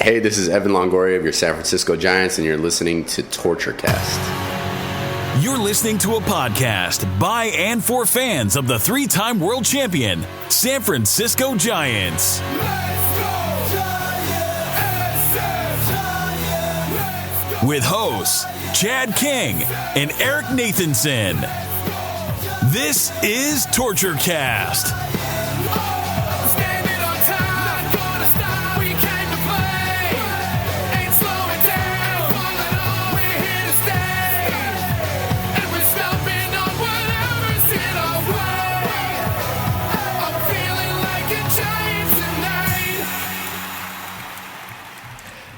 Hey, this is Evan Longoria of your San Francisco Giants, and you're listening to TortureCast. You're listening to a podcast by and for fans of the three-time world champion, San Francisco Giants. With hosts Chad King and Eric Nathanson. This is TortureCast.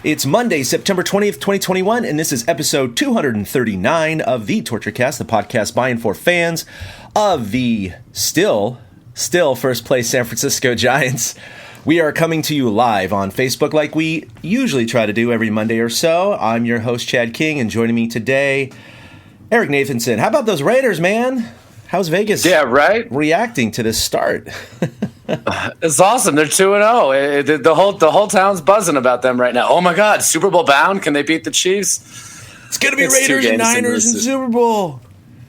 It's Monday, September 20th, 2021, and this is episode 239 of the TortureCast, the podcast by and for fans of the still first place San Francisco Giants. We are coming to you live on Facebook like we usually try to do every Monday or so. I'm your host, Chad King, and joining me today, Eric Nathanson. How about those Raiders, man? How's Vegas reacting to this start? It's awesome. They're 2-0. The whole town's buzzing about them right now. Oh my God, Super Bowl bound. Can they beat the Chiefs? It's going to be Raiders and Niners in Super Bowl.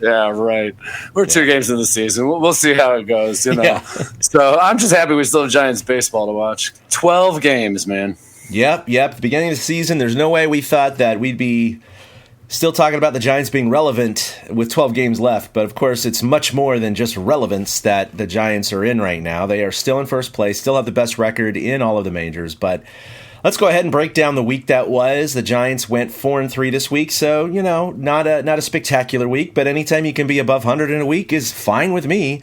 Yeah, right. We're 2 games in the season. We'll see how it goes. Yeah. So I'm just happy we still have Giants baseball to watch. 12 games, man. Yep. The beginning of the season, there's no way we thought that we'd be still talking about the Giants being relevant with 12 games left, but of course it's much more than just relevance that the Giants are in right now. They are still in first place, still have the best record in all of the majors, but let's go ahead and break down the week that was. The Giants went 4-3 this week, so, not a spectacular week, but anytime you can be above 100 in a week is fine with me.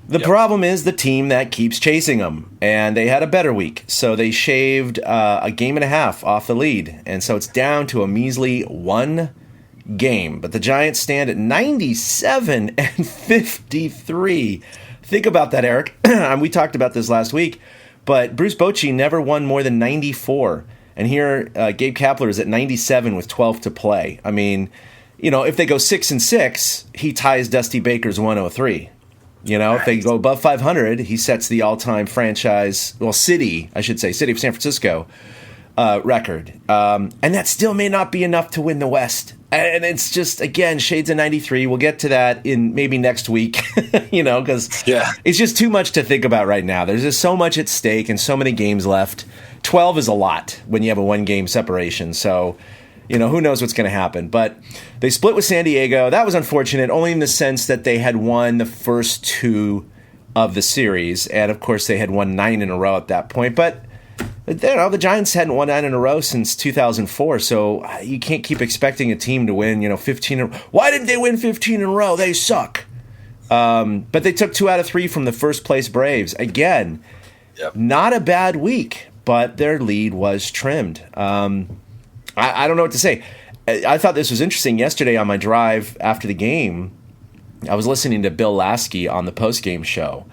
The problem is the team that keeps chasing them, and they had a better week. So they shaved a game and a half off the lead, and so it's down to a measly 1 game. But the Giants stand at 97-53. Think about that, Eric. We talked about this last week, but Bruce Bochy never won more than 94. And here, Gabe Kapler is at 97 with 12 to play. I mean, if they go 6-6, he ties Dusty Baker's 103. If they go above 500, he sets the all-time city of San Francisco record. And that still may not be enough to win the West. And it's just, again, shades of 93. We'll get to that in maybe next week, because it's just too much to think about right now. There's just so much at stake and so many games left. 12 is a lot when you have a 1-game separation. So, who knows what's going to happen. But they split with San Diego. That was unfortunate, only in the sense that they had won the first 2 of the series. And, of course, they had won 9 in a row at that point. But the Giants hadn't won 9 in a row since 2004, so you can't keep expecting a team to win, 15 in a row. Why didn't they win 15 in a row? They suck. But they took 2 out of 3 from the first-place Braves. Again, Not a bad week, but their lead was trimmed. I don't know what to say. I thought this was interesting. Yesterday on my drive after the game, I was listening to Bill Lasky on the postgame show,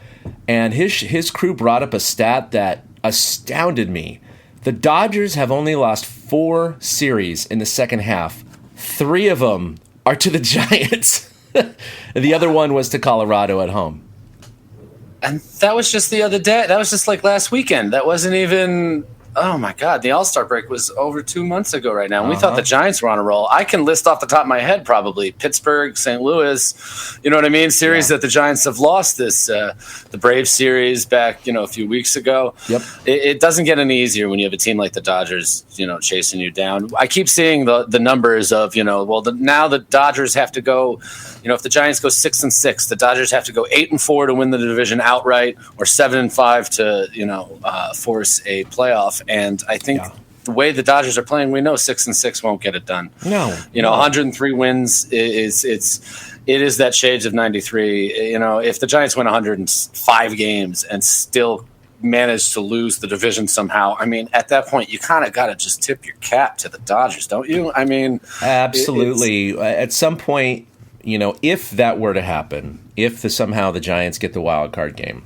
and his crew brought up a stat that astounded me. The Dodgers have only lost 4 series in the second half. 3 of them are to the Giants. The other one was to Colorado at home. And that was just the other day. That was just like last weekend. That wasn't even... Oh, my God. The All-Star break was over 2 months ago right now. And we thought the Giants were on a roll. I can list off the top of my head probably Pittsburgh, St. Louis, you know what I mean? Series that the Giants have lost this, the Braves series back, a few weeks ago. Yep. It doesn't get any easier when you have a team like the Dodgers, chasing you down. I keep seeing the numbers of, now the Dodgers have to go, if the Giants go 6-6, the Dodgers have to go 8-4 to win the division outright or 7-5 to, force a playoff. And I think the way the Dodgers are playing, we know 6-6 won't get it done. No. 103 wins it is that shades of 93. If the Giants win 105 games and still manage to lose the division somehow, I mean, at that point, you kind of got to just tip your cap to the Dodgers, don't you? I mean, absolutely. At some point, if that were to happen, if somehow the Giants get the wild card game,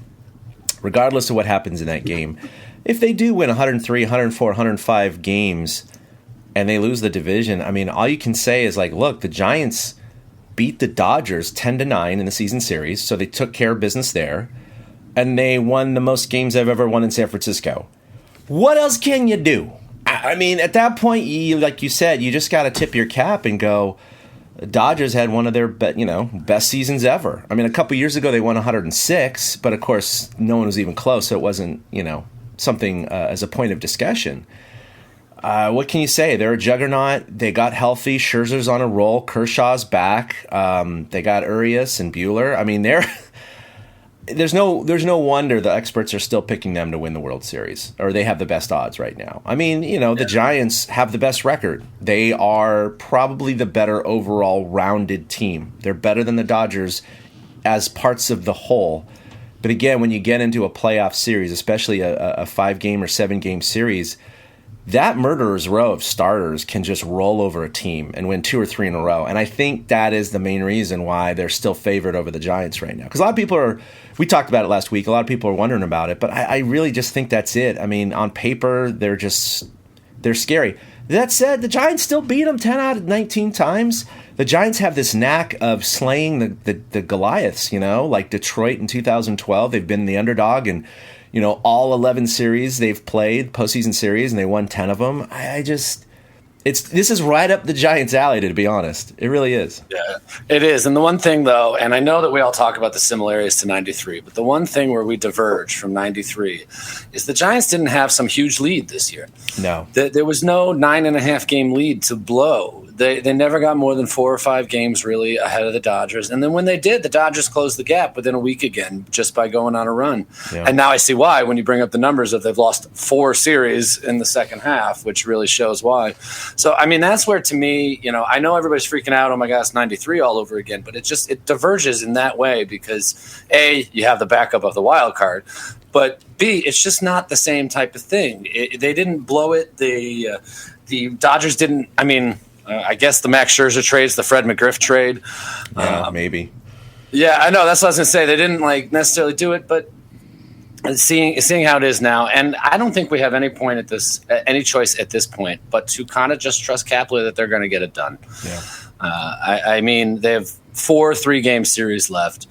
regardless of what happens in that game, if they do win 103, 104, 105 games and they lose the division, I mean, all you can say is look, the Giants beat the Dodgers 10-9 in the season series, so they took care of business there, and they won the most games I've ever won in San Francisco. What else can you do? I mean, at that point, like you said, you just got to tip your cap and go, Dodgers had one of their best seasons ever. I mean, a couple years ago they won 106, but of course no one was even close, so it wasn't something as a point of discussion. What can you say? They're a juggernaut. They got healthy. Scherzer's on a roll. Kershaw's back. They got Urias and Buehler. I mean, there's no wonder the experts are still picking them to win the World Series, or they have the best odds right now. I mean, the Giants have the best record. They are probably the better overall rounded team. They're better than the Dodgers as parts of the whole. But again, when you get into a playoff series, especially a 5-game or 7-game series, that murderer's row of starters can just roll over a team and win 2 or 3 in a row. And I think that is the main reason why they're still favored over the Giants right now. Because a lot of people we talked about it last week, a lot of people are wondering about it, but I really just think that's it. I mean, on paper, they're scary. That said, the Giants still beat them 10 out of 19 times. The Giants have this knack of slaying the Goliaths, like Detroit in 2012. They've been the underdog and all 11 series they've played, postseason series, and they won 10 of them. This is right up the Giants' alley, to be honest. It really is. Yeah, it is. And the one thing, though, and I know that we all talk about the similarities to 93, but the one thing where we diverge from 93 is the Giants didn't have some huge lead this year. No. There was no 9.5 game lead to blow. They never got more than 4 or 5 games really ahead of the Dodgers. And then when they did, the Dodgers closed the gap within a week again just by going on a run. Yeah. And now I see why when you bring up the numbers of they've lost 4 series in the second half, which really shows why. So, I mean, that's where to me, I know everybody's freaking out, oh my gosh, 93 all over again, but it diverges in that way because A, you have the backup of the wild card, but B, it's just not the same type of thing. They didn't blow it. The Dodgers didn't, I guess the Max Scherzer trade's the Fred McGriff trade. Yeah, maybe. Yeah, I know. That's what I was going to say. They didn't necessarily do it, but seeing how it is now, and I don't think we have any choice at this point, but to kind of just trust Kapler that they're going to get it done. Yeah. I mean, they have 4 3-game series left,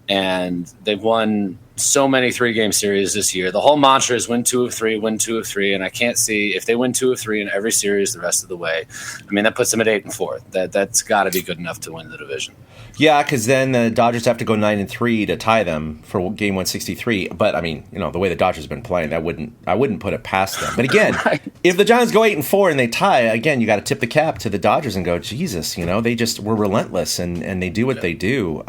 and they've won so many 3-game series this year. The whole mantra is win 2 of 3, win 2 of 3, and I can't see if they win 2 of 3 in every series the rest of the way. I mean, that puts them at 8-4. That's got to be good enough to win the division. Yeah, because then the Dodgers have to go 9-3 to tie them for game 163. But I mean, the way the Dodgers have been playing, I wouldn't put it past them. But again, right. If the Giants go 8-4 and they tie, again, you got to tip the cap to the Dodgers and go, Jesus, they just were relentless and they do what they do.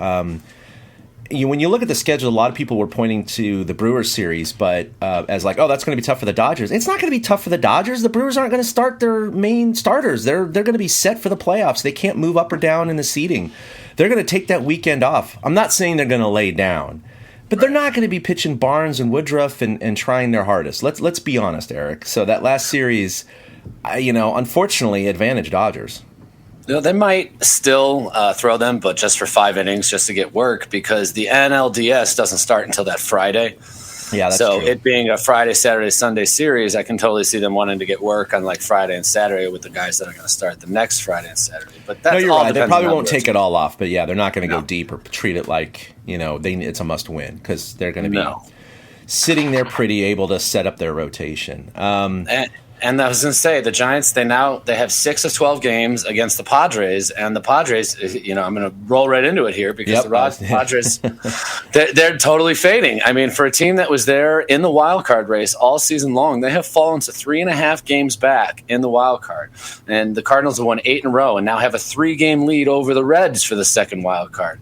When you look at the schedule, a lot of people were pointing to the Brewers series, but as that's going to be tough for the Dodgers. It's not going to be tough for the Dodgers. The Brewers aren't going to start their main starters. They're going to be set for the playoffs. They can't move up or down in the seeding. They're going to take that weekend off. I'm not saying they're going to lay down, but they're not going to be pitching Barnes and Woodruff and trying their hardest. Let's be honest, Eric. So that last series, unfortunately, advantaged Dodgers. They might still throw them, but just for 5 innings, just to get work, because the NLDS doesn't start until that Friday. Yeah, that's so true. It being a Friday, Saturday, Sunday series, I can totally see them wanting to get work on Friday and Saturday with the guys that are going to start the next Friday and Saturday. But that's you're all right. They probably won't take it it all off, but yeah, they're not going to go deep or treat it like it's a must win because they're going to be sitting there pretty able to set up their rotation. And I was going to say, the Giants, they have 6 of 12 games against the Padres, and the Padres, I'm going to roll right into it here because the Padres, they're totally fading. I mean, for a team that was there in the wild card race all season long, they have fallen to 3.5 games back in the wild card. And the Cardinals have won 8 in a row and now have a 3-game lead over the Reds for the second wild card.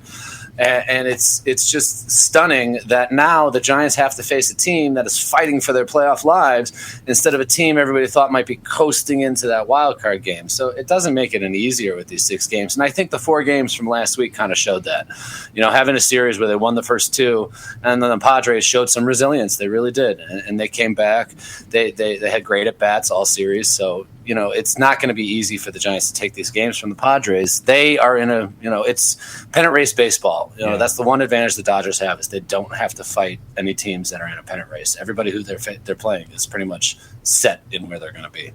And it's just stunning that now the Giants have to face a team that is fighting for their playoff lives instead of a team everybody thought might be coasting into that wild card game. So it doesn't make it any easier with these 6 games. And I think the 4 games from last week kind of showed that. Having a series where they won the first 2, and then the Padres showed some resilience. They really did. And they came back. They had great at-bats all series. So, it's not going to be easy for the Giants to take these games from the Padres. They are in it's pennant race baseball. That's the one advantage the Dodgers have is they don't have to fight any teams that are in a pennant race. Everybody who they're playing is pretty much set in where they're going to be.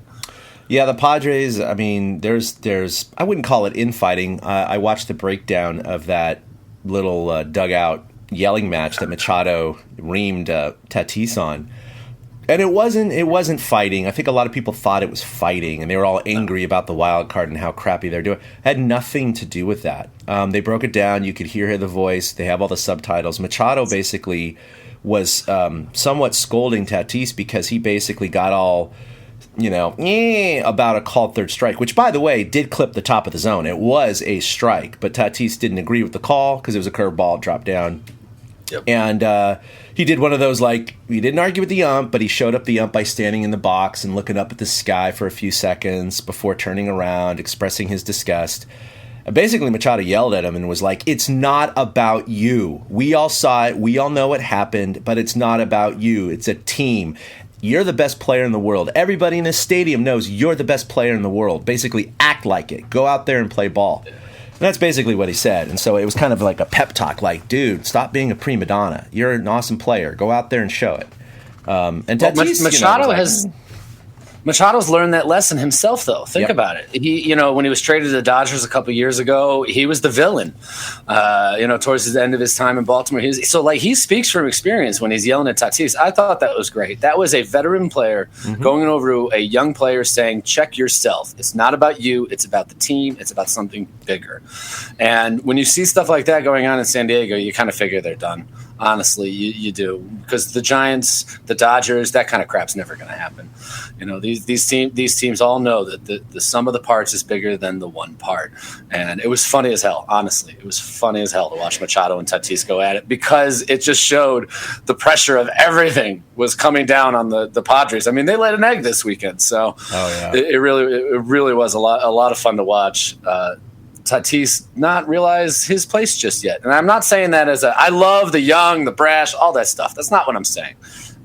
Yeah, the Padres, I mean, there's I wouldn't call it infighting. I watched the breakdown of that little dugout yelling match that Machado reamed Tatis on. And it wasn't fighting. I think a lot of people thought it was fighting, and they were all angry about the wild card and how crappy they're doing. It had nothing to do with that. They broke it down. You could hear the voice. They have all the subtitles. Machado basically was somewhat scolding Tatis because he basically got all, about a called third strike, which, by the way, did clip the top of the zone. It was a strike, but Tatis didn't agree with the call because it was a curveball, dropped down. Yep. And he did one of those, he didn't argue with the ump, but he showed up the ump by standing in the box and looking up at the sky for a few seconds before turning around, expressing his disgust. And basically, Machado yelled at him and was like, "It's not about you. We all saw it. We all know what happened, but it's not about you. It's a team. You're the best player in the world. Everybody in this stadium knows you're the best player in the world. Basically, act like it. Go out there and play ball." And that's basically what he said. And so it was kind of like a pep talk, like, dude, stop being a prima donna. You're an awesome player. Go out there and show it. And Tatis, Machado Machado's learned that lesson himself, though. Think Yep. about it. He, when he was traded to the Dodgers a couple years ago, he was the villain. Towards the end of his time in Baltimore, he speaks from experience when he's yelling at Tatis. I thought that was great. That was a veteran player going over to a young player saying, "Check yourself. It's not about you. It's about the team. It's about something bigger." And when you see stuff like that going on in San Diego, you kind of figure they're done. Honestly, you do, because the Giants, the Dodgers, that kind of crap's never going to happen. These teams all know that the sum of the parts is bigger than the one part. And it was funny as hell. Honestly, it was funny as hell to watch Machado and Tatis go at it, because it just showed the pressure of everything was coming down on the Padres. I mean, they laid an egg this weekend, so it really was a lot of fun to watch. Tatis not realize his place just yet. And I'm not saying that I love the young, the brash, all that stuff. That's not what I'm saying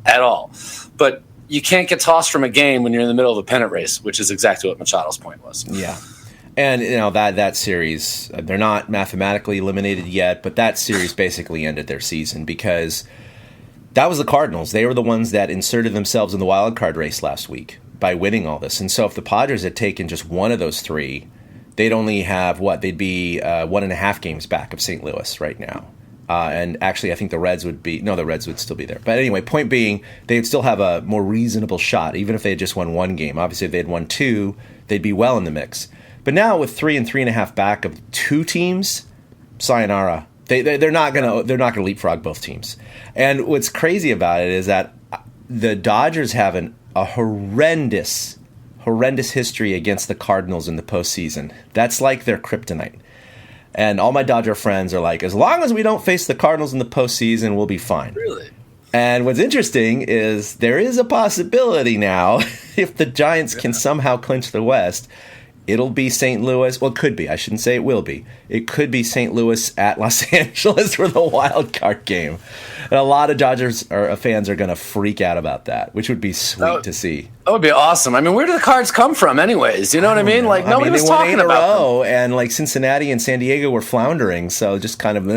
at all. But you can't get tossed from a game when you're in the middle of a pennant race, which is exactly what Machado's point was. Yeah. And, that series, they're not mathematically eliminated yet, but that series basically ended their season, because that was the Cardinals. They were the ones that inserted themselves in the wild card race last week by winning all this. And so if the Padres had taken just one of those three, they'd only have they'd be 1.5 games back of St. Louis right now. And actually, I think the Reds would still be there. But anyway, point being, they'd still have a more reasonable shot, even if they had just won one game. Obviously, if they had won two, they'd be well in the mix. But now with 3 and 3.5 back of two teams, sayonara. They're not gonna leapfrog both teams. And what's crazy about it is that the Dodgers have a horrendous history against the Cardinals in the postseason. That's like their kryptonite. And all my Dodger friends are like, as long as we don't face the Cardinals in the postseason, we'll be fine. Really? And what's interesting is there is a possibility now, if the Giants can somehow clinch the West, it'll be St. Louis. Well, it could be. I shouldn't say it will be. It could be St. Louis at Los Angeles for the wild card game. And a lot of Dodgers fans are going to freak out about that, which would be sweet to see. That would be awesome. I mean, where do the cards come from anyways? You know what I mean? Like, nobody was talking about them. And like Cincinnati and San Diego were floundering, so just kind of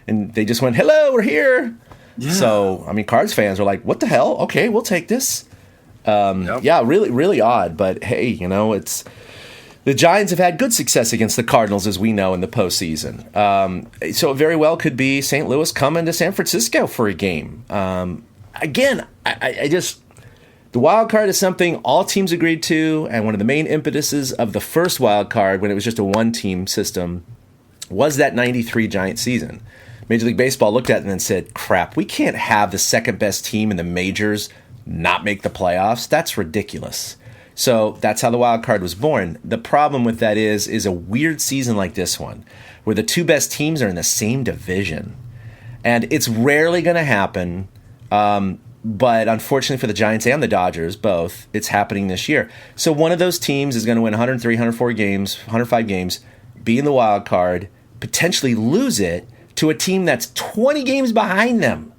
and they just went, hello, we're here. Yeah. So, I mean, Cards fans were like, what the hell? Okay, we'll take this. Yeah, really, really odd. But hey, it's... The Giants have had good success against the Cardinals, as we know, in the postseason. So it very well could be St. Louis coming to San Francisco for a game. Again, the wild card is something all teams agreed to, and one of the main impetuses of the first wild card, when it was just a one-team system, was that 93 Giant season. Major League Baseball looked at it and then said, crap, we can't have the second-best team in the majors not make the playoffs. That's ridiculous. So that's how the wild card was born. The problem with that is a weird season like this one, where the two best teams are in the same division. And it's rarely going to happen, but unfortunately for the Giants and the Dodgers, both, it's happening this year. So one of those teams is going to win 103, 104 games, 105 games, be in the wild card, potentially lose it to a team that's 20 games behind them.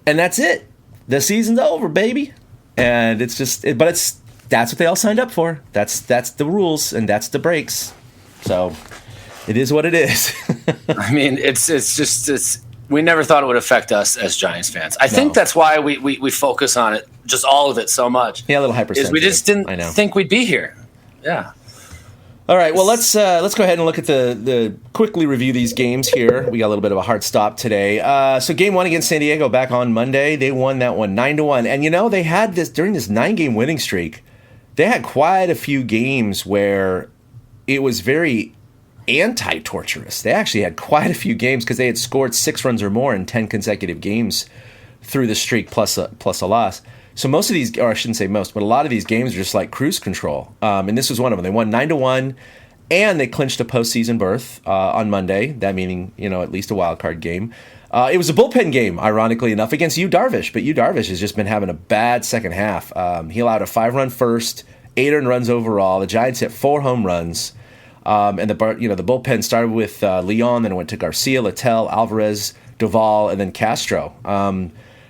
And that's it. The season's over, baby. And that's what they all signed up for. That's the rules, and that's the breaks. So it is what it is. I mean, it's we never thought it would affect us as Giants fans. I think that's why we focus on it, just all of it so much. Yeah, a little hypersensitive. We just didn't think we'd be here. Yeah. All right, well let's go ahead and look at the quickly review these games here. We got a little bit of a hard stop today. So game 1 against San Diego back on Monday, they won that one 9-1, and they had this during this 9-game winning streak. They had quite a few games where it was very anti-torturous. They actually had quite a few games because they had scored 6 runs or more in 10 consecutive games through the streak plus a loss. So most of these, or I shouldn't say most, but a lot of these games are just like cruise control. And this was one of them. They won 9-1, and they clinched a postseason berth on Monday. That meaning, at least a wild card game. It was a bullpen game, ironically enough, against Yu Darvish. But Yu Darvish has just been having a bad second half. He allowed a 5-run first, 8 earned runs overall. The Giants hit 4 home runs. And the bullpen started with Leon, then it went to Garcia, Littell, Alvarez, Doval, and then Castro.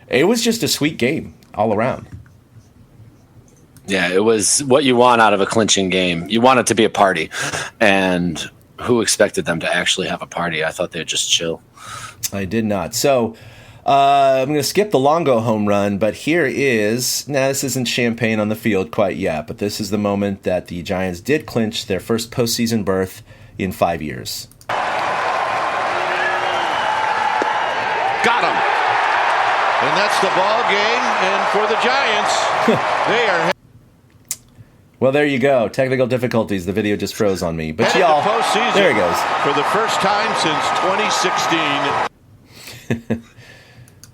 It was just a sweet game all around. Yeah, it was what you want out of a clinching game. You want it to be a party. And who expected them to actually have a party? I thought they'd just chill. I did not. So I'm going to skip the Longo home run, but here is, this isn't champagne on the field quite yet, but this is the moment that the Giants did clinch their first postseason berth in 5 years. Got him. And that's the ball game. And for the Giants, they are Well, there you go. Technical difficulties. The video just froze on me. But headed y'all, to postseason there it goes. for the first time since 2016.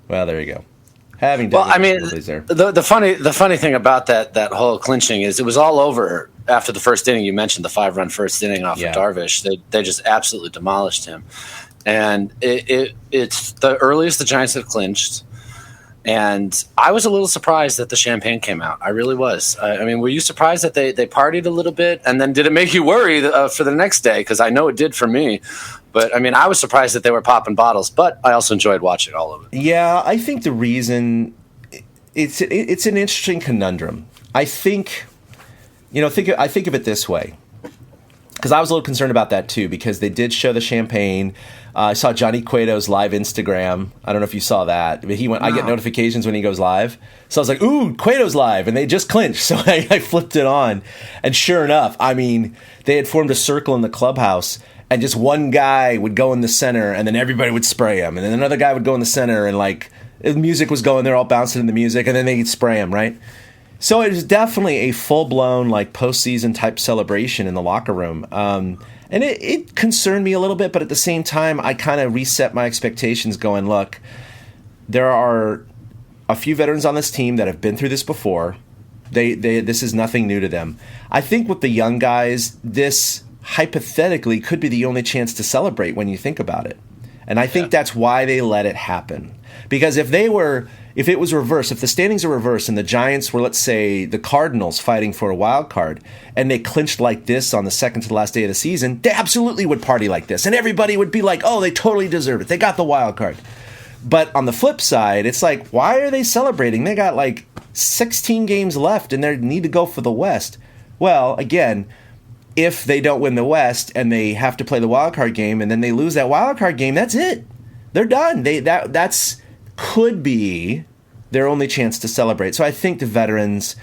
Well, there you go. Having Well, I mean, difficulties there. the funny thing about that whole clinching is it was all over after the first inning. You mentioned the 5-run first inning off of Darvish. They just absolutely demolished him, and it's the earliest the Giants have clinched. And I was a little surprised that the champagne came out. I really was. I mean, were you surprised that they partied a little bit? And then did it make you worry for the next day? Because I know it did for me. But, I mean, I was surprised that they were popping bottles. But I also enjoyed watching all of it. Yeah, I think the reason it's an interesting conundrum. I think I think of it this way. Because I was a little concerned about that, too, because they did show the champagne. I saw Johnny Cueto's live Instagram. I don't know if you saw that. But I get notifications when he goes live. So I was like, ooh, Cueto's live. And they just clinched. So I flipped it on. And sure enough, I mean, they had formed a circle in the clubhouse. And just one guy would go in the center. And then everybody would spray him. And then another guy would go in the center. And the music was going. They're all bouncing in the music. And then they'd spray him, right? So it was definitely a full-blown postseason type celebration in the locker room. And it concerned me a little bit, but at the same time, I kind of reset my expectations going, look, there are a few veterans on this team that have been through this before. This is nothing new to them. I think with the young guys, this hypothetically could be the only chance to celebrate when you think about it. And I think that's why they let it happen. Because if it was reversed, if the standings are reversed and the Giants were, let's say, the Cardinals fighting for a wild card, and they clinched like this on the second to the last day of the season, they absolutely would party like this. And everybody would be like, oh, they totally deserve it. They got the wild card. But on the flip side, it's like, why are they celebrating? They got 16 games left and they need to go for the West. Well, again, if they don't win the West and they have to play the wild card game and then they lose that wild card game, that's it. They're done. That's could be their only chance to celebrate. So I think the veterans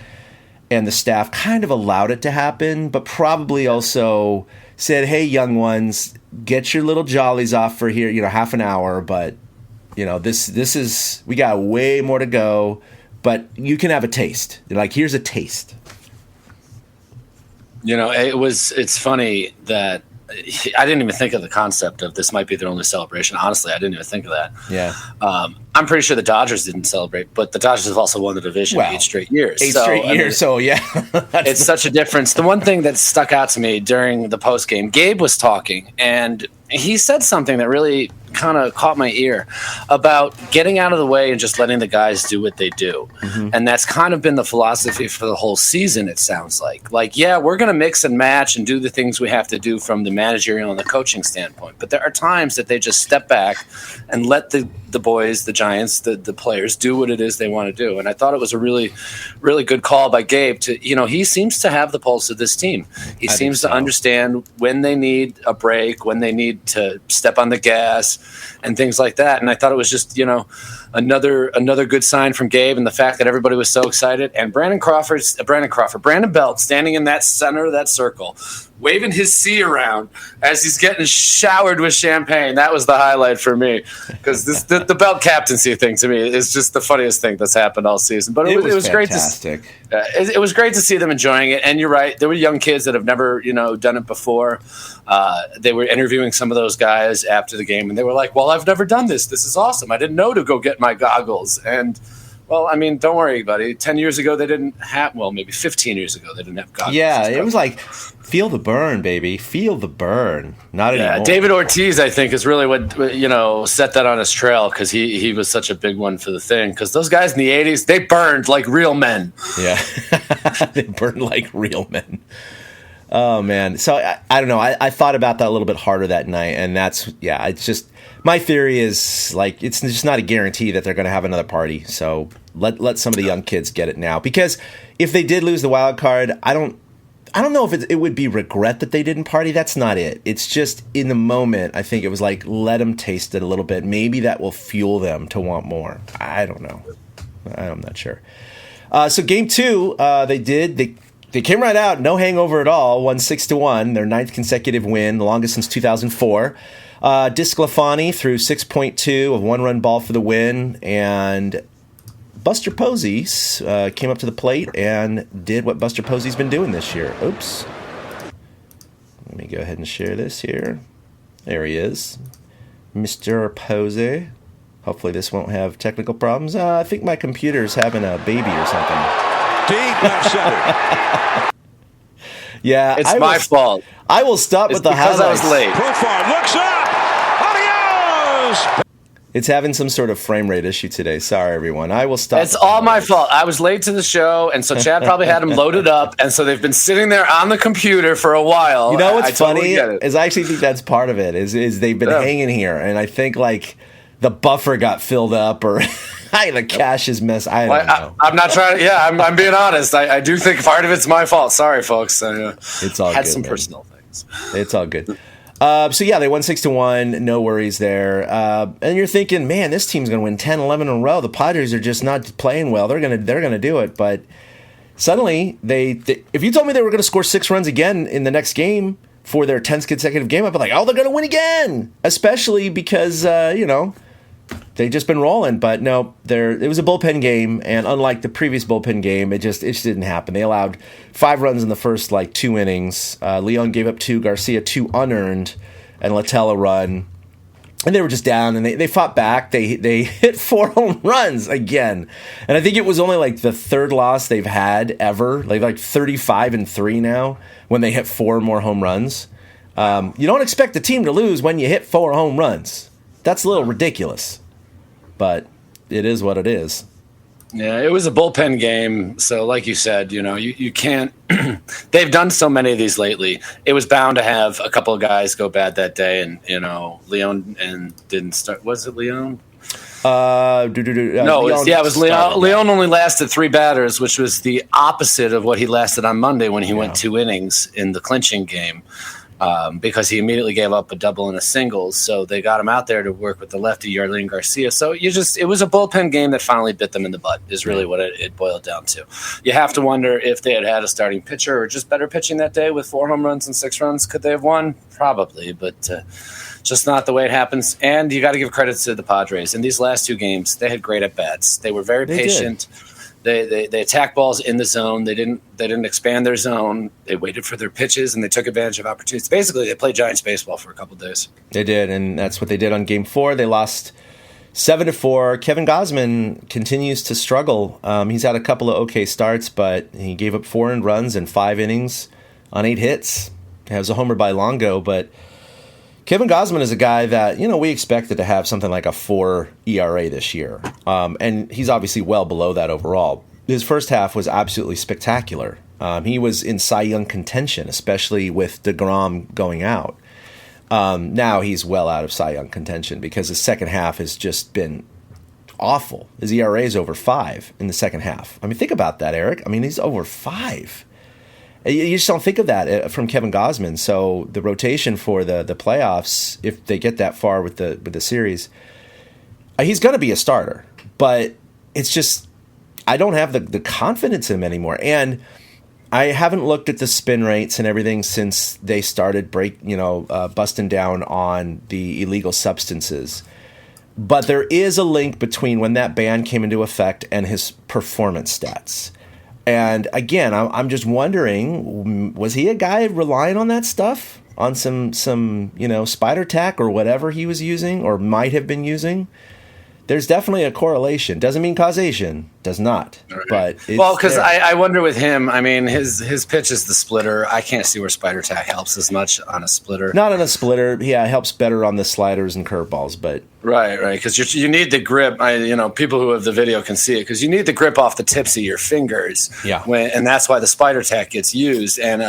and the staff kind of allowed it to happen, but probably also said, hey, young ones, get your little jollies off for here, half an hour, but this is, we got way more to go, but you can have a taste. Here's a taste. It's funny that I didn't even think of the concept of this might be their only celebration. Honestly, I didn't even think of that. Yeah. I'm pretty sure the Dodgers didn't celebrate, but the Dodgers have also won the division 8 straight years. So yeah. It's such a difference. The one thing that stuck out to me during the postgame, Gabe was talking, and he said something that really kind of caught my ear about getting out of the way and just letting the guys do what they do. Mm-hmm. And that's kind of been the philosophy for the whole season, it sounds like. We're going to mix and match and do the things we have to do from the managerial and the coaching standpoint. But there are times that they just step back and let the boys, the Giants, the players do what it is they want to do. And I thought it was a really, really good call by Gabe to, he seems to have the pulse of this team. He seems to understand when they need a break, when they need to step on the gas and things like that. And I thought it was just, another good sign from Gabe, and the fact that everybody was so excited. And Brandon Belt standing in that center of that circle, waving his C around as he's getting showered with champagne. That was the highlight for me, because the Belt captaincy thing to me is just the funniest thing that's happened all season. But it was great to it was great to see them enjoying it. And you're right, there were young kids that have never done it before. They were interviewing some of those guys after the game, and they were like, "Well, I've never done this. This is awesome. I didn't know to go get my goggles." And well, I mean, don't worry, buddy. 10 years ago, they didn't have. Well, maybe 15 years ago, they didn't have goggles. Yeah, it was like, feel the burn, baby. Feel the burn. Not anymore. David Ortiz, I think, is really what set that on his trail, because he was such a big one for the thing. Because those guys in the '80s, they burned like real men. Yeah, they burned like real men. Oh man, so I don't know. I thought about that a little bit harder that night, and it's just. My theory is, like, it's just not a guarantee that they're going to have another party. So let some of the young kids get it now. Because if they did lose the wild card, I don't know if it would be regret that they didn't party. That's not it. It's just in the moment, I think it was like, let them taste it a little bit. Maybe that will fuel them to want more. I don't know. I'm not sure. So game 2, they came right out, no hangover at all, won 6-1, their 9th consecutive win, the longest since 2004. DeSclafani threw 6.2 of one-run ball for the win, and Buster Posey came up to the plate and did what Buster Posey's been doing this year. Oops. Let me go ahead and share this here. There he is, Mr. Posey. Hopefully this won't have technical problems. I think my computer's having a baby or something. Deep left center. Yeah, it's my fault. I will stop with the highlights. Because I was late. Profar looks up. Adios. It's having some sort of frame rate issue today. Sorry, everyone. I will stop. It's all my fault. I was late to the show, and so Chad probably had them loaded up, and so they've been sitting there on the computer for a while. You know what's funny totally is I actually think that's part of it. Is they've been hanging here, and I think like the buffer got filled up, or the cache is messed. I don't know. I'm not trying to. Yeah, I'm being honest. I do think part of it's my fault. Sorry, folks. It's all had good, some man. personal things. It's all good. So yeah, they won 6-1. No worries there. And you're thinking, man, this team's going to win 10, 11 in a row. The Padres are just not playing well. They're gonna do it. But suddenly, if you told me they were going to score 6 runs again in the next game for their 10th consecutive game, I'd be like, oh, they're going to win again. Especially because they've just been rolling. But no, it was a bullpen game, and unlike the previous bullpen game, it just didn't happen. They allowed 5 runs in the first 2 innings. Leon gave up 2, Garcia 2 unearned, and Littell a run. And they were just down, and they fought back. They hit 4 home runs again, and I think it was only the 3rd loss they've had ever. Like 35-3 now when they hit 4 more home runs. You don't expect the team to lose when you hit 4 home runs. That's a little ridiculous, but it is what it is. Yeah, it was a bullpen game. So like you said, you can't – they've done so many of these lately. It was bound to have a couple of guys go bad that day, and, Leon didn't start – was it Leon? No, it was Leon. Leon only lasted 3 batters, which was the opposite of what he lasted on Monday when he went 2 innings in the clinching game. Because he immediately gave up a double and a single. So they got him out there to work with the lefty, Yarlene Garcia. So it was a bullpen game that finally bit them in the butt, is really what it boiled down to. You have to wonder if they had a starting pitcher or just better pitching that day with 4 home runs and 6 runs. Could they have won? Probably, but just not the way it happens. And you got to give credit to the Padres. In these last 2 games, they had great at-bats. They were very patient. They attacked balls in the zone. They didn't expand their zone. They waited for their pitches, and they took advantage of opportunities. Basically, they played Giants baseball for a couple of days. They did, and that's what they did on Game 4. They lost 7-4. Kevin Gausman continues to struggle. He's had a couple of okay starts, but he gave up 4 earned runs in 5 innings on 8 hits. He has a homer by Longo, but Kevin Gausman is a guy that, we expected to have something like a 4 ERA this year. And he's obviously well below that overall. His first half was absolutely spectacular. He was in Cy Young contention, especially with DeGrom going out. Now he's well out of Cy Young contention because his second half has just been awful. His ERA is over 5 in the second half. I mean, think about that, Eric. I mean, he's over 5. You just don't think of that from Kevin Gausman. So the rotation for the playoffs, if they get that far with the series, he's going to be a starter. but it's just I don't have the confidence in him anymore. And I haven't looked at the spin rates and everything since they started busting down on the illegal substances. But there is a link between when that ban came into effect and his performance stats. And again, I'm just wondering, was he a guy relying on that stuff? On some spider tack or whatever he was using or might have been using? There's definitely a correlation. Doesn't mean causation. Does not. Right. But because I wonder with him, I mean, his pitch is the splitter. I can't see where spider tack helps as much on a splitter. Not on a splitter. Yeah, it helps better on the sliders and curveballs. But right. Because you need the grip. People who have the video can see it because you need the grip off the tips of your fingers. Yeah. And that's why the spider tack gets used. And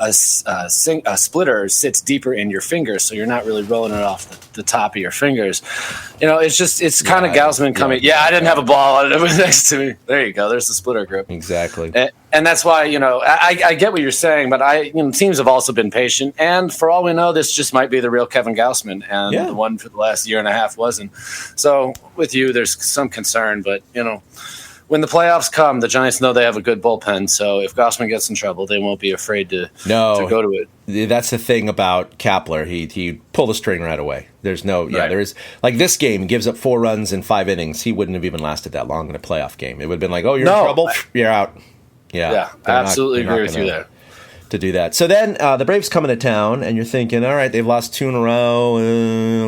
a splitter sits deeper in your fingers, so you're not really rolling it off the top of your fingers. It's kind of Gausman coming. Yeah, I didn't have a ball next to me. There you go. There's the splitter grip. Exactly. And that's why, I get what you're saying, but teams have also been patient. And for all we know, this just might be the real Kevin Gausman, and the one for the last year and a half wasn't. So with you, there's some concern, but when the playoffs come, the Giants know they have a good bullpen. So if Gausman gets in trouble, they won't be afraid to go to it. That's the thing about Kapler. He pulled the string right away. There's there is like this game. He gives up 4 runs in 5 innings. He wouldn't have even lasted that long in a playoff game. It would have been like, oh, you're in trouble. You're out. Yeah, absolutely agree with you there. To do that. So then the Braves come into town, and you're thinking, all right, they've lost 2 in a row.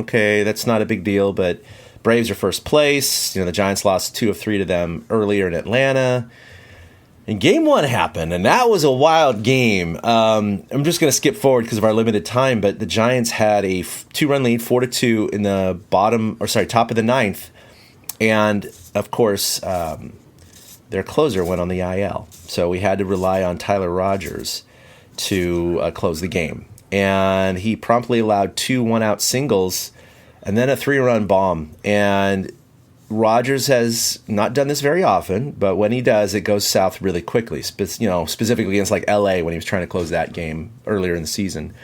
Okay, that's not a big deal, but Braves are first place. The Giants lost 2 of 3 to them earlier in Atlanta. And game 1 happened, and that was a wild game. I'm just going to skip forward because of our limited time, but the Giants had a 2-run lead, 4-2 in the top of the 9th. And, of course, their closer went on the IL. So we had to rely on Tyler Rogers to close the game. And he promptly allowed 2 one-out singles and then a 3-run bomb. And Rogers has not done this very often, but when he does, it goes south really quickly. Specifically against like LA when he was trying to close that game earlier in the season.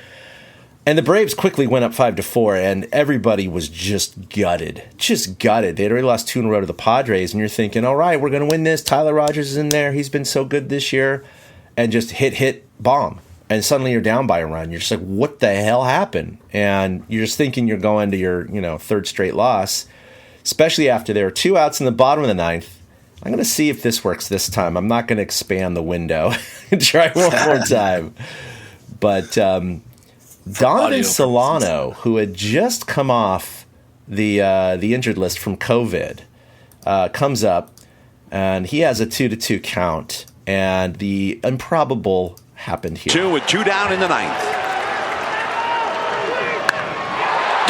And the Braves quickly went up 5-4, and everybody was just gutted. They had already lost 2 in a row to the Padres, and you're thinking, all right, we're going to win this. Tyler Rogers is in there. He's been so good this year. And just hit, bomb. And suddenly you're down by a run. You're just like, what the hell happened? And you're just thinking you're going to your 3rd straight loss, especially after there were 2 outs in the bottom of the 9th. I'm going to see if this works this time. I'm not going to expand the window and try one more time. But Donovan Solano, who had just come off the injured list from COVID, comes up, and he has a 2-2 count. And the improbable happened here. 2 with 2 down in the 9th.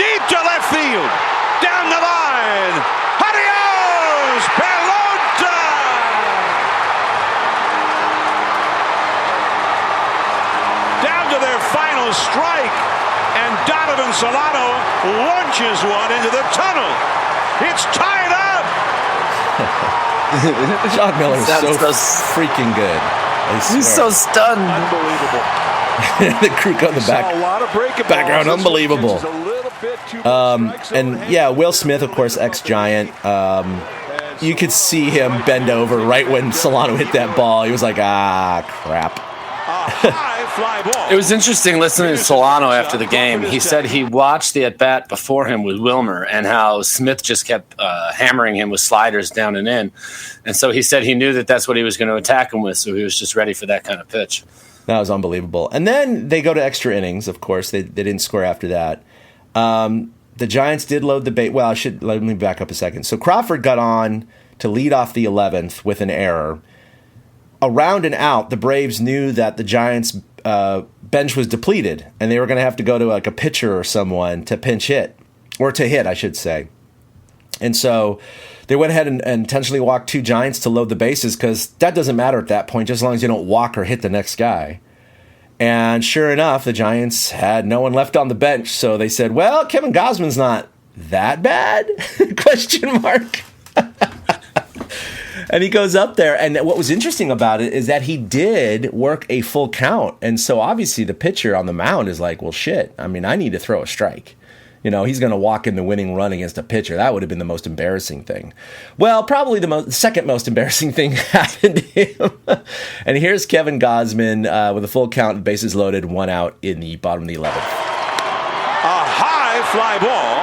Deep to left field. Down the line. Adios, Pelota! Down to their final strike. And Donovan Solano launches one into the tunnel. It's tied up. John Miller is so freaking good. He's so stunned. Unbelievable. The crew got in the background. Unbelievable. Will Smith, of course, ex-Giant. You could see him bend over right when Solano hit that ball. He was like, crap. High fly ball. It was interesting listening to Solano after the game. He said he watched the at-bat before him with Wilmer and how Smith just kept hammering him with sliders down and in. And so he said he knew that that's what he was going to attack him with, so he was just ready for that kind of pitch. That was unbelievable. And then they go to extra innings, of course. They didn't score after that. The Giants did load the bait. Well, let me back up a second. So Crawford got on to lead off the 11th with an error. Around and out, the Braves knew that the Giants' bench was depleted, and they were going to have to go to like a pitcher or someone to pinch hit, or to hit, I should say. And so they went ahead and intentionally walked 2 Giants to load the bases because that doesn't matter at that point, just as long as you don't walk or hit the next guy. And sure enough, the Giants had no one left on the bench, so they said, well, Kevin Gausman's not that bad? Question mark. And he goes up there, and what was interesting about it is that he did work a full count, and so obviously the pitcher on the mound is like, well, shit, I mean, I need to throw a strike. He's going to walk in the winning run against a pitcher. That would have been the most embarrassing thing. Well, probably the second most embarrassing thing happened to him. And here's Kevin Gausman with a full count, bases loaded, 1 out in the bottom of the 11th. A high fly ball.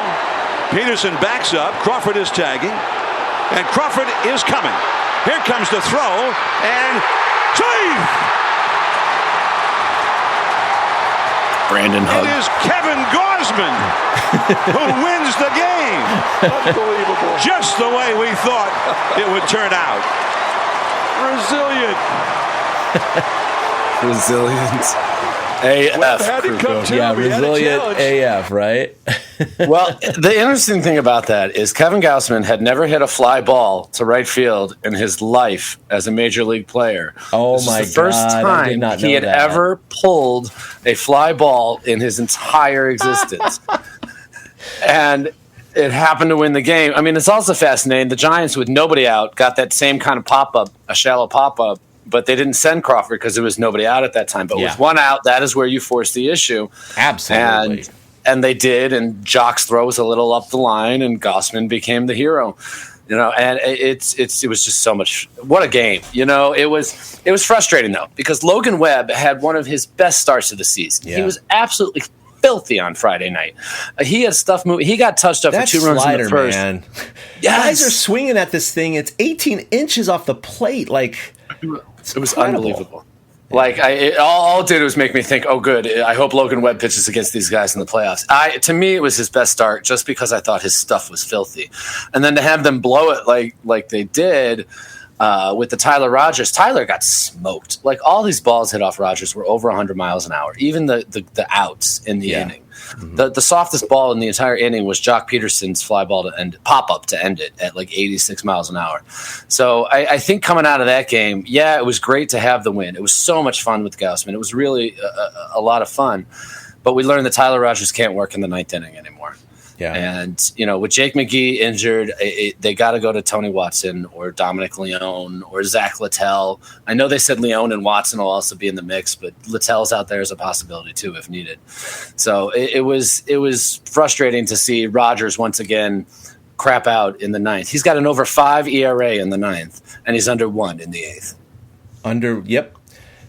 Peterson backs up. Crawford is tagging. And Crawford is coming. Here comes the throw. And save! Brandon Hugg. It is Kevin Gausman who wins the game. Unbelievable. Just the way we thought it would turn out. Resilient. Resilient. AF. Yeah, resilient AF, right? Well, the interesting thing about that is Kevin Gausman had never hit a fly ball to right field in his life as a major league player. Oh, this my is the first God, I did time not he know had that. ever pulled a fly ball in his entire existence. And it happened to win the game. I mean, it's also fascinating. The Giants, with nobody out, got that same kind of pop-up, a shallow pop-up, but they didn't send Crawford because there was nobody out at that time. But with 1 out, that is where you force the issue. Absolutely. And they did, and Jock's throw was a little up the line, and Gausman became the hero. And it was just so much. What a game! It was frustrating though, because Logan Webb had one of his best starts of the season. Yeah. He was absolutely filthy on Friday night. He had stuff moving. He got touched up That for 2 runs in the first. man. Yes. Guys are swinging at this thing. It's 18 inches off the plate. Like, It was unbelievable. Like all it did was make me think, oh, good. I hope Logan Webb pitches against these guys in the playoffs. To me, it was his best start, just because I thought his stuff was filthy, and then to have them blow it like they did with the Tyler Rogers. Tyler got smoked. Like, all these balls hit off Rogers were over 100 miles an hour. Even the outs in the inning. Mm-hmm. The softest ball in the entire inning was Jock Peterson's fly ball to end pop-up to end it at like 86 miles an hour. So I think coming out of that game, it was great to have the win. It was so much fun with Gausman. It was really a lot of fun. But we learned that Tyler Rogers can't work in the 9th inning anymore. Yeah. And, with Jake McGee injured, they got to go to Tony Watson or Dominic Leone or Zach Littell. I know they said Leone and Watson will also be in the mix, but Littell's out there as a possibility too if needed. So it was frustrating to see Rogers once again crap out in the 9th. He's got an over 5 ERA in the 9th, and he's under 1 in the 8th. Yep.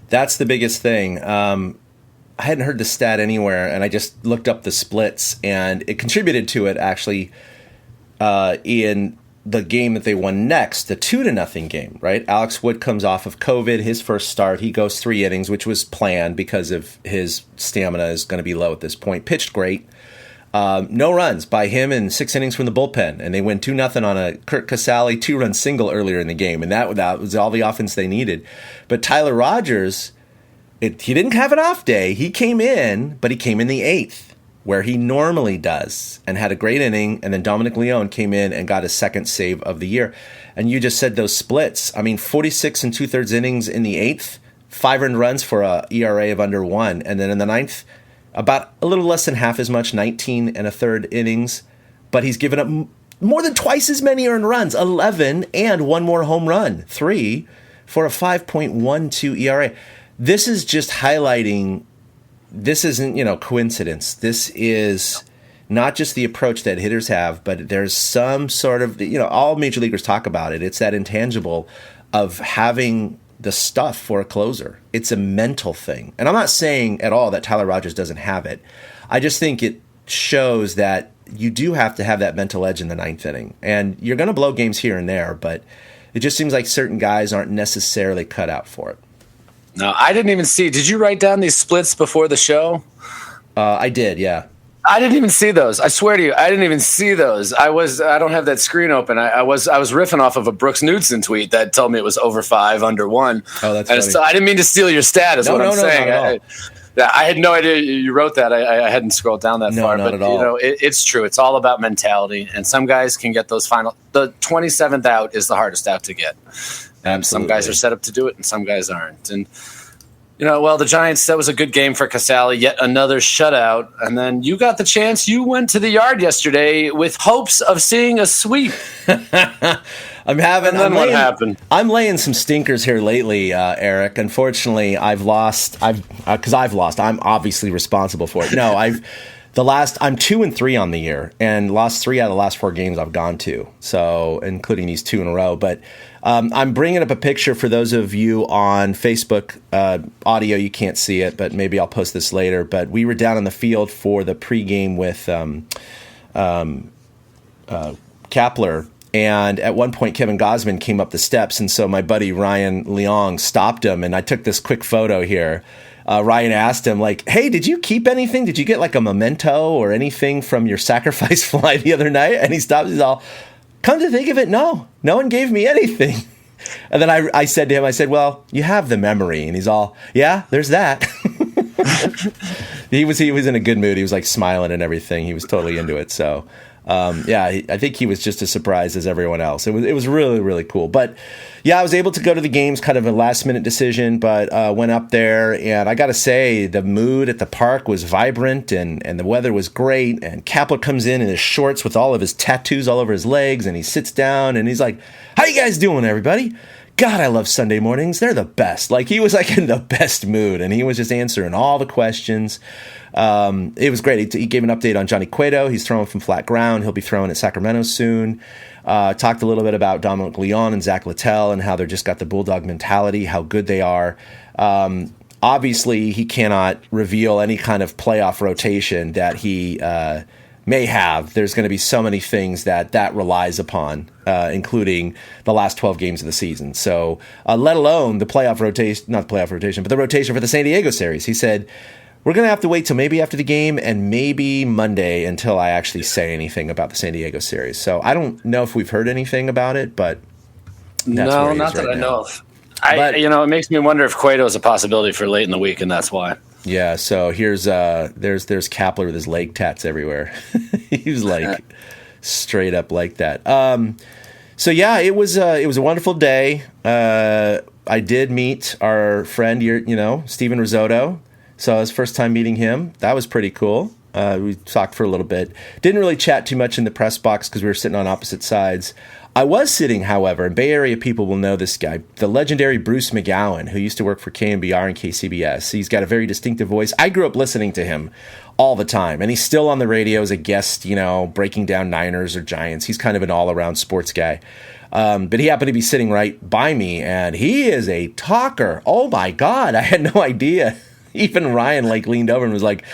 That's the biggest thing. I hadn't heard the stat anywhere, and I just looked up the splits, and it contributed to it actually in the game that they won next, the 2-0 game, right? Alex Wood comes off of COVID, his first start. He goes 3 innings, which was planned because of his stamina is going to be low at this point. Pitched great. No runs by him in 6 innings from the bullpen, and they win 2-0 on a Kurt Casale 2-run single earlier in the game, and that was all the offense they needed. But Tyler Rogers, he didn't have an off day. He came in, but he came in the 8th, where he normally does, and had a great inning. And then Dominic Leone came in and got his 2nd save of the year. And you just said those splits. I mean, 46 2/3 innings in the 8th, 5 earned runs for a ERA of under 1. And then in the 9th, about a little less than half as much, 19 1/3 innings. But he's given up more than twice as many earned runs, 11, and 1 more home run, 3, for a 5.12 ERA. This is just highlighting, this isn't, coincidence. This is not just the approach that hitters have, but there's some sort of, all major leaguers talk about it. It's that intangible of having the stuff for a closer. It's a mental thing. And I'm not saying at all that Tyler Rogers doesn't have it. I just think it shows that you do have to have that mental edge in the 9th inning. And you're going to blow games here and there, but it just seems like certain guys aren't necessarily cut out for it. No, I didn't even see. Did you write down these splits before the show? I did, yeah. I didn't even see those. I swear to you, I didn't even see those. I don't have that screen open. I was riffing off of a Brooks Knudsen tweet that told me it was over 5, under 1. Oh, that's funny. So I didn't mean to steal your stat, is what I'm saying. I had no idea you wrote that. I hadn't scrolled down that far. Not but at all. It's true. It's all about mentality. And some guys can get those the 27th out is the hardest out to get. And some guys are set up to do it, and some guys aren't. And the Giants, that was a good game for Casale, yet another shutout. And then you got the chance. You went to the yard yesterday with hopes of seeing a sweep. What happened? I'm laying some stinkers here lately, Eric. Unfortunately, I've lost. I'm obviously responsible for it. No, I'm 2-3 on the year, and lost 3 out of the last 4 games I've gone to, so including these 2 in a row. But I'm bringing up a picture for those of you on Facebook. Audio, you can't see it, but maybe I'll post this later. But we were down on the field for the pregame with Kapler, and at one point Kevin Gosman came up the steps, and so my buddy Ryan Leong stopped him, and I took this quick photo here. Ryan asked him, like, hey, did you keep anything? Did you get like a memento or anything from your sacrifice fly the other night? And he stops. He's all, come to think of it, no one gave me anything. And then I said to him, I said, well, you have the memory. And he's all, yeah, there's that. He was in a good mood. He was like smiling and everything. He was totally into it. So I think he was just as surprised as everyone else. It was really, really cool. But yeah, I was able to go to the games, kind of a last minute decision, but went up there, and I got to say the mood at the park was vibrant, and the weather was great. And Kapler comes in his shorts with all of his tattoos all over his legs, and he sits down and he's like, how you guys doing, everybody? God, I love Sunday mornings. They're the best. Like, he was like in the best mood, and he was just answering all the questions. It was great. He gave an update on Johnny Cueto. He's throwing from flat ground. He'll be throwing at Sacramento soon. Talked a little bit about Dominic Leon and Zach Littell and how they're just got the Bulldog mentality, how good they are. Obviously, he cannot reveal any kind of playoff rotation that he may have. There's going to be so many things that relies upon, including the last 12 games of the season. So, let alone the playoff rotation, not the playoff rotation, but the rotation for the San Diego series. He said, we're going to have to wait till maybe after the game and maybe Monday until I actually say anything about the San Diego series. So I don't know if we've heard anything about it, but that's no, not that I know of. It makes me wonder if Cueto is a possibility for late in the week, and that's why. Yeah. So here's there's Kapler with his leg tats everywhere. He was like straight up like that. So yeah, it was a wonderful day. I did meet our friend, Steven Risotto. So it was first time meeting him. That was pretty cool. We talked for a little bit. Didn't really chat too much in the press box because we were sitting on opposite sides. I was sitting, however, and Bay Area people will know this guy, the legendary Bruce McGowan, who used to work for KMBR and KCBS. He's got a very distinctive voice. I grew up listening to him all the time, and he's still on the radio as a guest, breaking down Niners or Giants. He's kind of an all-around sports guy. But he happened to be sitting right by me, and he is a talker. Oh, my God. I had no idea. Even Ryan leaned over and was like,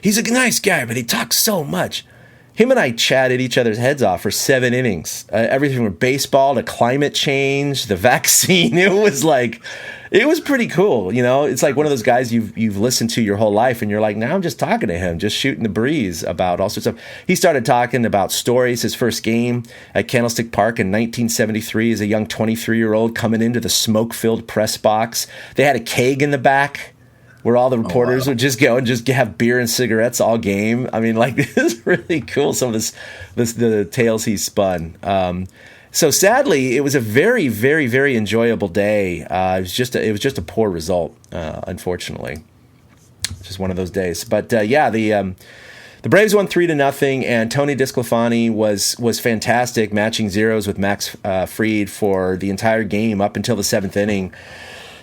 he's a nice guy, but he talks so much. Him and I chatted each other's heads off for 7 innings. Everything from baseball to climate change, the vaccine. It was pretty cool. It's like one of those guys you've listened to your whole life, and you're like, now I'm just talking to him, just shooting the breeze about all sorts of stuff. He started talking about stories. His first game at Candlestick Park in 1973 as a young 23-year-old coming into the smoke-filled press box. They had a keg in the back where all the reporters would just go and just have beer and cigarettes all game. I mean, this is really cool, some of the tales he spun. So sadly, it was a very, very, very enjoyable day. It was just a poor result, unfortunately. It's just one of those days. But the Braves won 3-0, and Tony DeSclafani was fantastic, matching zeros with Max Fried for the entire game up until the 7th inning.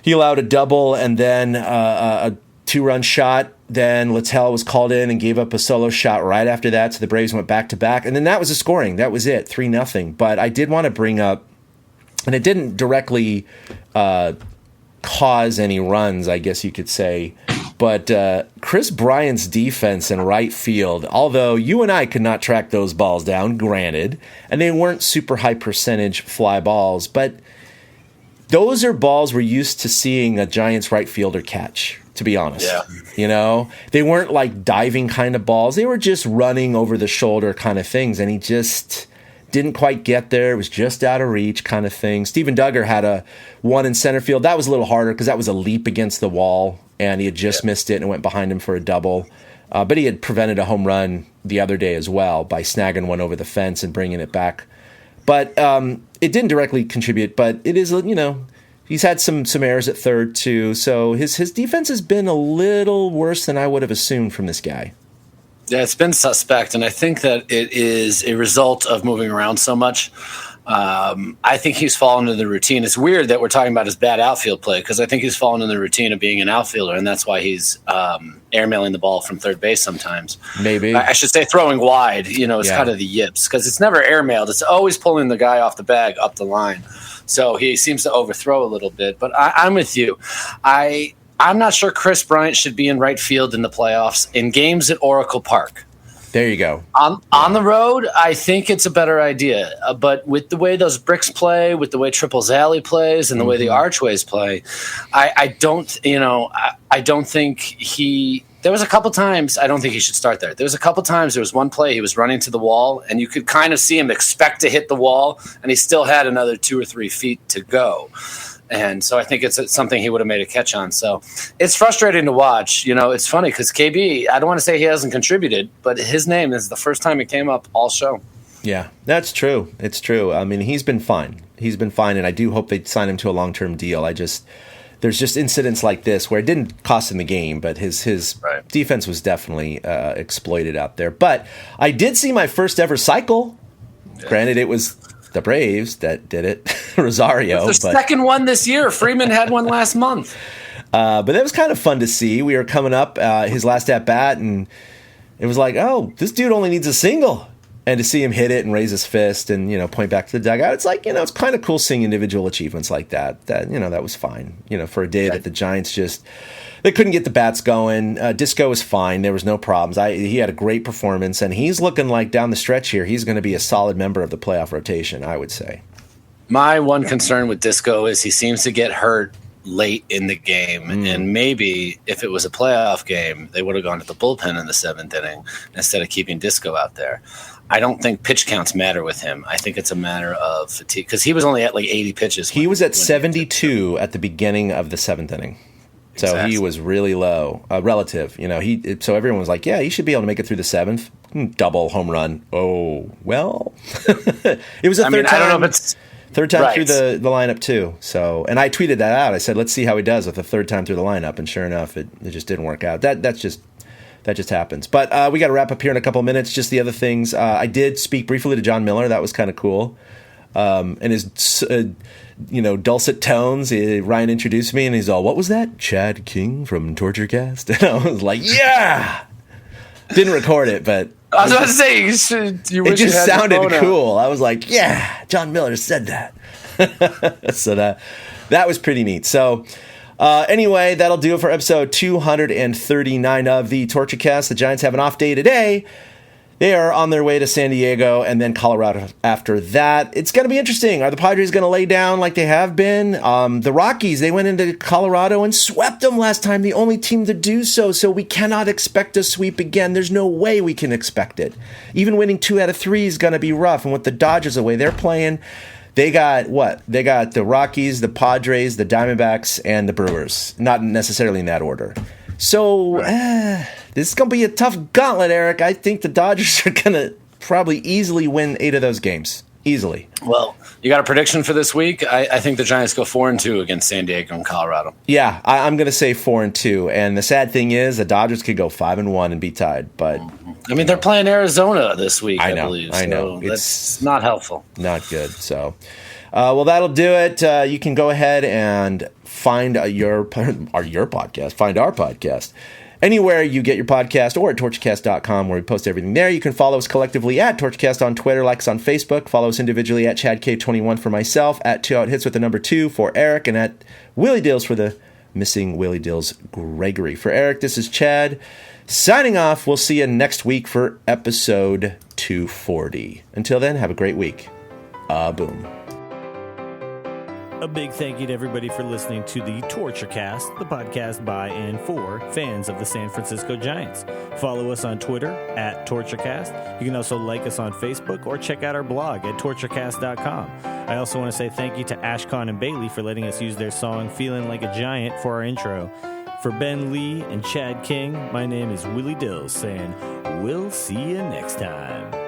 He allowed a double and then a 2-run shot. Then Littell was called in and gave up a solo shot right after that. So the Braves went back to back. And then that was the scoring. That was it, 3-0. But I did want to bring up, and it didn't directly cause any runs, I guess you could say. But Chris Bryant's defense in right field, although you and I could not track those balls down, granted, and they weren't super high percentage fly balls, but those are balls we're used to seeing a Giants right fielder catch, to be honest. Yeah. They weren't like diving kind of balls. They were just running over the shoulder kind of things, and he just didn't quite get there. It was just out of reach kind of thing. Steven Duggar had a one in center field. That was a little harder because that was a leap against the wall, and he had just missed it and went behind him for a double. But he had prevented a home run the other day as well by snagging one over the fence and bringing it back. But it didn't directly contribute, but it is, he's had some errors at third too. So his defense has been a little worse than I would have assumed from this guy. Yeah, it's been suspect, and I think that it is a result of moving around so much. I think he's fallen into the routine. It's weird that we're talking about his bad outfield play because I think he's fallen in the routine of being an outfielder, and that's why he's airmailing the ball from third base sometimes. Maybe. I should say throwing wide. It's kind of the yips because it's never airmailed. It's always pulling the guy off the bag up the line. So he seems to overthrow a little bit. But I'm with you. I'm not sure Chris Bryant should be in right field in the playoffs in games at Oracle Park. There you go. On the road, I think it's a better idea. But with the way those bricks play, with the way Triples Alley plays, and the way the archways play, I don't think he. There was a couple times I don't think he should start there. There was a couple times there was one play he was running to the wall, and you could kind of see him expect to hit the wall, and he still had another 2 or 3 feet to go. And so I think it's something he would have made a catch on. So it's frustrating to watch. It's funny because KB, I don't want to say he hasn't contributed, but his name is the first time it came up all show. Yeah, that's true. It's true. I mean, he's been fine. And I do hope they sign him to a long-term deal. There's just incidents like this where it didn't cost him the game, but his right. defense was definitely exploited out there. But I did see my first ever cycle. Yeah. Granted, it was the Braves that did it, Rosario. It's their second one this year. Freeman had one last month. But that was kind of fun to see. We were coming up his last at bat, and it was like, oh, this dude only needs a single. And to see him hit it and raise his fist and point back to the dugout, it's like it's kind of cool seeing individual achievements like that. That was fine. For a day that the Giants they couldn't get the bats going. Disco was fine. There was no problems. He had a great performance, and he's looking like down the stretch here, he's going to be a solid member of the playoff rotation, I would say. My one concern with Disco is he seems to get hurt late in the game, and maybe if it was a playoff game, they would have gone to the bullpen in the 7th inning instead of keeping Disco out there. I don't think pitch counts matter with him. I think it's a matter of fatigue because he was only at like 80 pitches. He was at 72 at the beginning of the 7th inning. So exactly. He was really low, relative. So everyone was like, yeah, he should be able to make it through the 7th. Double home run. Oh, well. It was a third time. I don't know if it's third time right. Through the lineup too. So, and I tweeted that out. I said, let's see how he does with the third time through the lineup. And sure enough, it just didn't work out. That just happens. But we got to wrap up here in a couple of minutes. Just the other things. I did speak briefly to John Miller. That was kind of cool. And his, dulcet tones. Ryan introduced me, and he's all, "What was that? Chad King from Torturecast?" And I was like, "Yeah." Didn't record it, but I was about to say, it just sounded cool. I was like, "Yeah, John Miller said that." So that was pretty neat. So. Anyway, that'll do it for episode 239 of the Torturecast. The Giants have an off day today. They are on their way to San Diego and then Colorado after that. It's going to be interesting. Are the Padres going to lay down like they have been? The Rockies, they went into Colorado and swept them last time, the only team to do so. So we cannot expect a sweep again. There's no way we can expect it. Even winning 2 out of 3 is going to be rough. And with the Dodgers the way they're playing, they got what? They got the Rockies, the Padres, the Diamondbacks, and the Brewers. Not necessarily in that order. So this is going to be a tough gauntlet, Eric. I think the Dodgers are going to probably easily win 8 of those games. Easily. Well, you got a prediction for this week? I think the Giants go 4-2 against San Diego and Colorado. Yeah, I'm going to say 4-2. And the sad thing is the Dodgers could go 5-1 and be tied. But I mean, they're playing Arizona this week, I believe. I know. So that's not helpful. Not good. So, well, that'll do it. You can go ahead and find your podcast. Find our podcast anywhere you get your podcast, or at torchcast.com, where we post everything there. You can follow us collectively at Torchcast on Twitter, like us on Facebook. Follow us individually at ChadK21 for myself, at 2 Out Hits with the number 2 for Eric, and at Willie Dills for the missing Willie Dills Gregory. For Eric, this is Chad signing off. We'll see you next week for episode 240. Until then, have a great week. Boom. A big thank you to everybody for listening to the Torturecast, the podcast by and for fans of the San Francisco Giants. Follow us on Twitter at Torturecast. You can also like us on Facebook or check out our blog at torturecast.com. I also want to say thank you to Ashcon and Bailey for letting us use their song Feeling Like a Giant for our intro. For Ben Lee and Chad King, my name is Willie Dills saying, we'll see you next time.